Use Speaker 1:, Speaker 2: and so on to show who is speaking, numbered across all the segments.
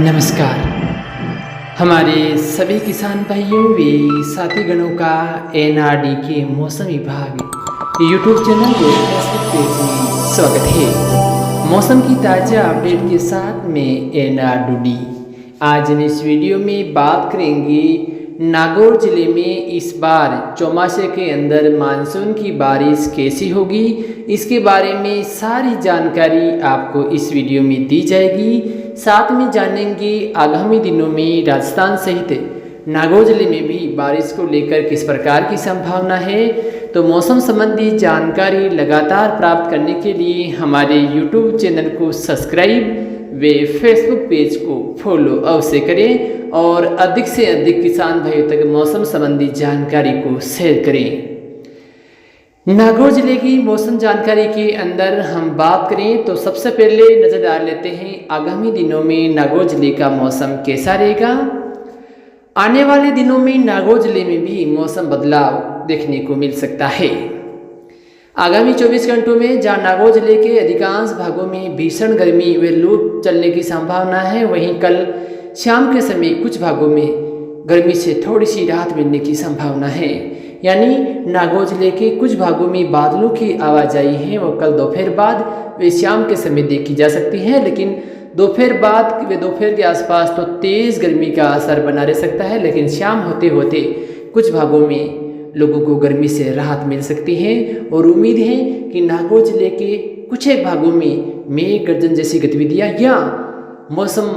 Speaker 1: नमस्कार। हमारे सभी किसान भाइयों व साथीगणों का एनआरडी के मौसम विभाग यूट्यूब चैनल व फेसबुक पेज में स्वागत है। मौसम की ताज़ा अपडेट के साथ में एनआरडी। आज हम इस वीडियो में बात करेंगे नागौर जिले में इस बार चौमासे के अंदर मानसून की बारिश कैसी होगी, इसके बारे में सारी जानकारी आपको इस वीडियो में दी जाएगी। साथ में जानेंगे आगामी दिनों में राजस्थान सहित नागौर जिले में भी बारिश को लेकर किस प्रकार की संभावना है। तो मौसम संबंधी जानकारी लगातार प्राप्त करने के लिए हमारे यूट्यूब चैनल को सब्सक्राइब वे फेसबुक पेज को फॉलो अवश्य करें और अधिक से अधिक किसान भाइयों तक मौसम संबंधी जानकारी को शेयर करें। नागौर जिले की मौसम जानकारी के अंदर हम बात करें तो सबसे पहले नजर डाल लेते हैं आगामी दिनों में नागौर जिले का मौसम कैसा रहेगा। आने वाले दिनों में नागौर जिले में भी मौसम बदलाव देखने को मिल सकता है। आगामी 24 घंटों में जहां नागौर जिले के अधिकांश भागों में भीषण गर्मी व लू चलने की संभावना है, वहीं कल शाम के समय कुछ भागों में गर्मी से थोड़ी सी राहत मिलने की संभावना है। यानी नागौर जिले के कुछ भागों में बादलों की आवाजाही है वो कल दोपहर बाद व शाम के समय देखी जा सकती है, लेकिन दोपहर बाद व दोपहर के आसपास तो तेज़ गर्मी का असर बना रह सकता है, लेकिन शाम होते होते कुछ भागों में लोगों को गर्मी से राहत मिल सकती है। और उम्मीद है कि नागौर जिले के कुछ एक भागों में मेघ गर्जन जैसी गतिविधियां या मौसम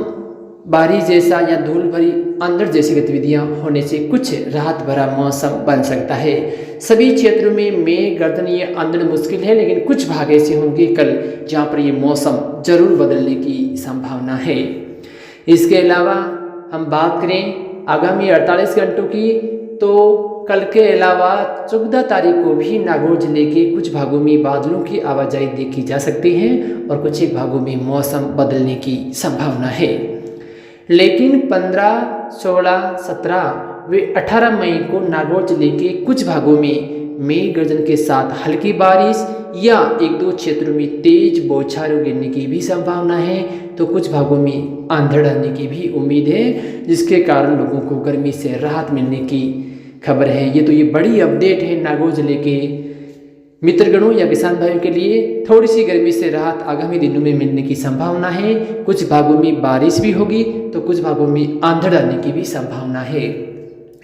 Speaker 1: बारिश जैसा या धूल भरी अंधड़ जैसी गतिविधियां होने से कुछ राहत भरा मौसम बन सकता है। सभी क्षेत्रों में मेघ गर्जन या अंधड़ मुश्किल है, लेकिन कुछ भाग ऐसे होंगे कल जहां पर ये मौसम जरूर बदलने की संभावना है। इसके अलावा हम बात करें आगामी 48 घंटों की, तो कल के अलावा 14 तारीख को भी नागौर जिले के कुछ भागों में बादलों की आवाजाही देखी जा सकती है और कुछ एक भागों में मौसम बदलने की संभावना है। लेकिन 15, 16, 17 व 18 मई को नागौर जिले के कुछ भागों में मेघ गर्जन के साथ हल्की बारिश या एक दो क्षेत्रों में तेज बौछारें गिरने की भी संभावना है, तो कुछ भागों में आंधड़ आने की भी उम्मीद है, जिसके कारण लोगों को गर्मी से राहत मिलने की खबर है। ये बड़ी अपडेट है नागौर जिले के मित्रगणों या किसान भाइयों के लिए। थोड़ी सी गर्मी से राहत आगामी दिनों में मिलने की संभावना है। कुछ भागों में बारिश भी होगी तो कुछ भागों में आंधड़ आने की भी संभावना है।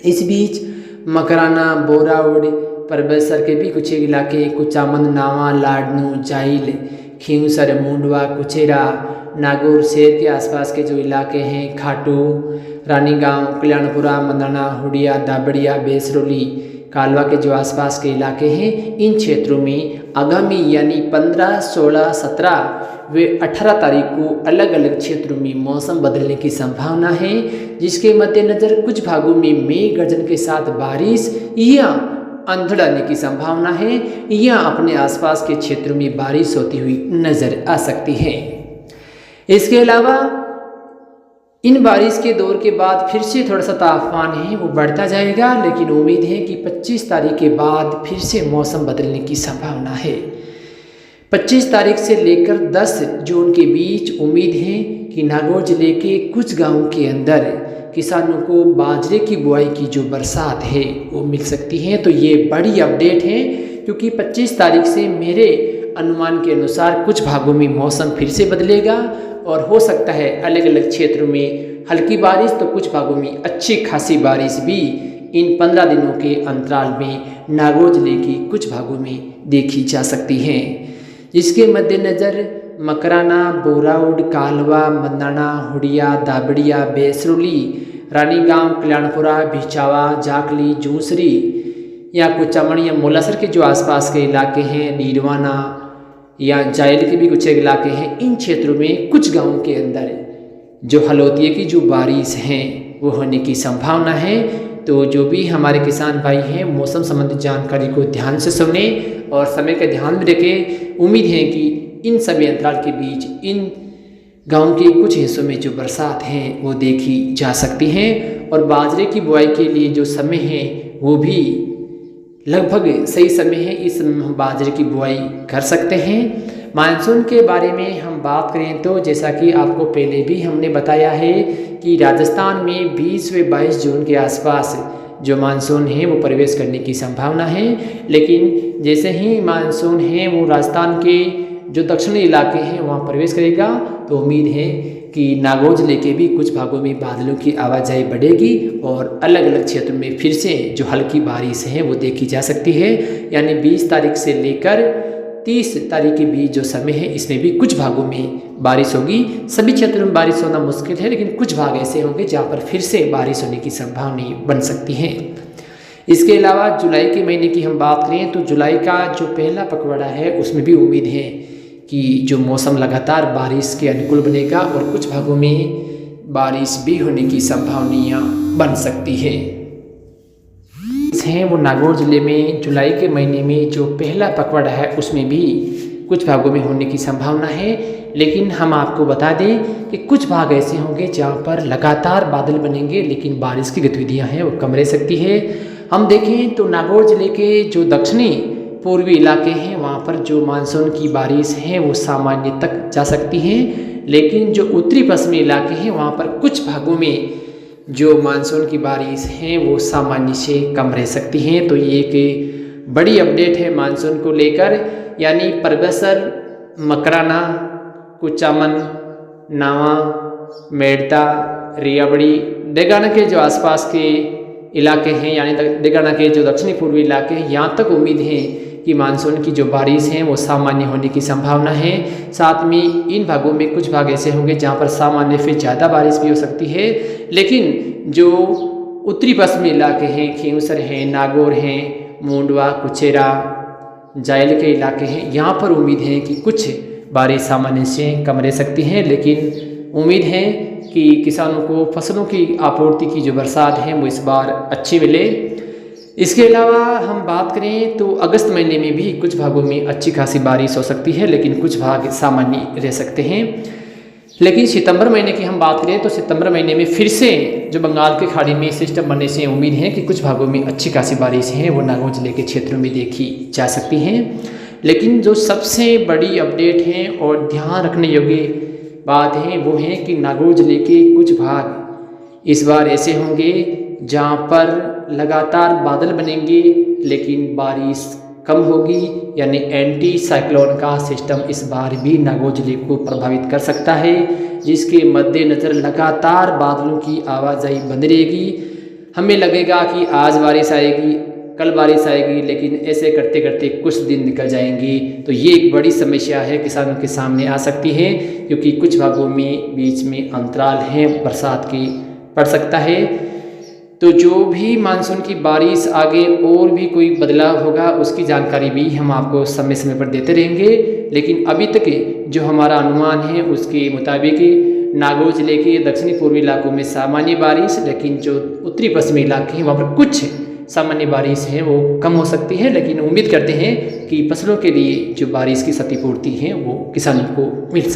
Speaker 1: इस बीच मकराना, बोरावड़, परबेसर के भी कुछ इलाके, कुचामन, नावा, लाडनू, जाइल, खींवसर, मुंडवा, कुचेरा, नागौर शहर के आसपास के जो इलाके हैं, खाटू, रानीगांव, कल्याणपुरा, मंदाना, हुडिया, दाबड़िया, बेसरोली, कालवा के जो आसपास के इलाके हैं, इन क्षेत्रों में आगामी यानी 15, 16, 17 व 18 तारीख को अलग अलग क्षेत्रों में मौसम बदलने की संभावना है, जिसके मद्देनज़र कुछ भागों में मेघ गर्जन के साथ बारिश या अंधड़ आने की संभावना है या अपने आसपास के क्षेत्रों में बारिश होती हुई नजर आ सकती है। इसके अलावा इन बारिश के दौर के बाद फिर से थोड़ा सा तापमान है वो बढ़ता जाएगा, लेकिन उम्मीद है कि 25 तारीख के बाद फिर से मौसम बदलने की संभावना है। 25 तारीख से लेकर 10 जून के बीच उम्मीद है कि नागौर जिले के कुछ गांवों के अंदर किसानों को बाजरे की बुआई की जो बरसात है वो मिल सकती है। तो ये बड़ी अपडेट है, क्योंकि 25 तारीख से मेरे अनुमान के अनुसार कुछ भागों में मौसम फिर से बदलेगा और हो सकता है अलग अलग क्षेत्रों में हल्की बारिश तो कुछ भागों में अच्छी खासी बारिश भी इन 15 दिनों के अंतराल में नागौर जिले के कुछ भागों में देखी जा सकती हैं। इसके मद्देनज़र मकराना, बोरावड़, कालवा, मंदाना, हुडिया, दाबड़िया, बेसरोली, रानीगांव, कल्याणपुरा, भिचावा, जाखली, जूसरी या कुचामन या मोलासर के जो आसपास के इलाके हैं, नीरवाना या जाइल के भी कुछ इलाके हैं, इन क्षेत्रों में कुछ गांवों के अंदर जो हलोतिये की जो बारिश हैं वो होने की संभावना है। तो जो भी हमारे किसान भाई हैं मौसम संबंधी जानकारी को ध्यान से सुने और समय का ध्यान में रखें। उम्मीद है कि इन सभी अंतराल के बीच इन गांव के कुछ हिस्सों में जो बरसात है वो देखी जा सकती हैं और बाजरे की बुआई के लिए जो समय है वो भी लगभग सही समय है। इस समय हम बाजरे की बुआई कर सकते हैं मानसून के बारे में हम बात करें तो जैसा कि आपको पहले भी हमने बताया है कि राजस्थान में 20 व 22 जून के आसपास जो मानसून है वो प्रवेश करने की संभावना है। लेकिन जैसे ही मानसून है वो राजस्थान के जो दक्षिणी इलाके हैं वहाँ प्रवेश करेगा तो उम्मीद है कि नागौर जिले के भी कुछ भागों में बादलों की आवाजाही बढ़ेगी और अलग अलग क्षेत्रों में फिर से जो हल्की बारिश है वो देखी जा सकती है। यानी 20 तारीख से लेकर 30 तारीख के बीच जो समय है इसमें भी कुछ भागों में बारिश होगी। सभी क्षेत्रों में बारिश होना मुश्किल है, लेकिन कुछ भाग ऐसे होंगे जहाँ पर फिर से बारिश होने की संभावना बन सकती है। इसके अलावा जुलाई के महीने की हम बात करें तो जुलाई का जो पहला पखवाड़ा है उसमें भी उम्मीद है कि जो मौसम लगातार बारिश के अनुकूल बनेगा और कुछ भागों में बारिश भी होने की संभावनाएं बन सकती है। वो नागौर जिले में जुलाई के महीने में जो पहला पखवाड़ा है उसमें भी कुछ भागों में होने की संभावना है। लेकिन हम आपको बता दें कि कुछ भाग ऐसे होंगे जहाँ पर लगातार बादल बनेंगे लेकिन बारिश की गतिविधियाँ हैं वो कम रह सकती है। हम देखें तो नागौर जिले के जो दक्षिणी पूर्वी इलाके हैं वहाँ पर जो मानसून की बारिश है वो सामान्य तक जा सकती हैं, लेकिन जो उत्तरी पश्चिमी इलाके हैं वहाँ पर कुछ भागों में जो मानसून की बारिश है वो सामान्य से कम रह सकती हैं। तो ये एक बड़ी अपडेट है मानसून को लेकर। यानी परबसर, मकराना, कुचामन, नावा, मेड़ता, रियाबड़ी, डेगाना के जो आसपास के इलाके हैं यानी डेगाना के जो दक्षिणी पूर्वी इलाके हैं यहाँ तक उम्मीद है कि मानसून की जो बारिश है वो सामान्य होने की संभावना है। साथ में इन भागों में कुछ भाग ऐसे होंगे जहाँ पर सामान्य से ज़्यादा बारिश भी हो सकती है। लेकिन जो उत्तरी पश्चिमी इलाके हैं, खींवसर हैं, नागौर हैं, मुंडवा, कुचेरा, जायल के इलाके हैं, यहाँ पर उम्मीद है कि कुछ बारिश सामान्य से कम रह सकती है। लेकिन उम्मीद है कि किसानों को फसलों की आपूर्ति की जो बरसात है वो इस बार अच्छी मिले। इसके अलावा हम बात करें तो अगस्त महीने में भी कुछ भागों में अच्छी खासी बारिश हो सकती है, लेकिन कुछ भाग सामान्य रह सकते हैं। लेकिन सितंबर महीने की हम बात करें तो सितंबर महीने में फिर से जो बंगाल की खाड़ी में सिस्टम बनने से उम्मीद है कि कुछ भागों में अच्छी खासी बारिश है वो नागौर जिले के क्षेत्रों में देखी जा सकती हैं। लेकिन जो सबसे बड़ी अपडेट है और ध्यान रखने योग्य बात है वो है कि नागौर जिले के कुछ भाग इस बार ऐसे होंगे जहाँ पर लगातार बादल बनेंगे लेकिन बारिश कम होगी। यानी एंटी साइक्लोन का सिस्टम इस बार भी नागौर जिले को प्रभावित कर सकता है, जिसके मद्देनज़र लगातार बादलों की आवाजाही बंद रहेगी। हमें लगेगा कि आज बारिश आएगी, कल बारिश आएगी, लेकिन ऐसे करते करते कुछ दिन निकल जाएंगे। तो ये एक बड़ी समस्या है किसानों के सामने आ सकती है, क्योंकि कुछ भागों में बीच में अंतराल है बरसात की पड़ सकता है। तो जो भी मानसून की बारिश आगे और भी कोई बदलाव होगा उसकी जानकारी भी हम आपको समय समय पर देते रहेंगे। लेकिन अभी तक जो हमारा अनुमान है उसके मुताबिक नागौर जिले के दक्षिणी पूर्वी इलाकों में सामान्य बारिश, लेकिन जो उत्तरी पश्चिमी इलाके हैं वहाँ पर कुछ सामान्य बारिश है वो कम हो सकती है। लेकिन उम्मीद करते हैं कि फसलों के लिए जो बारिश की क्षतिपूर्ति है वो किसानों को मिल सके।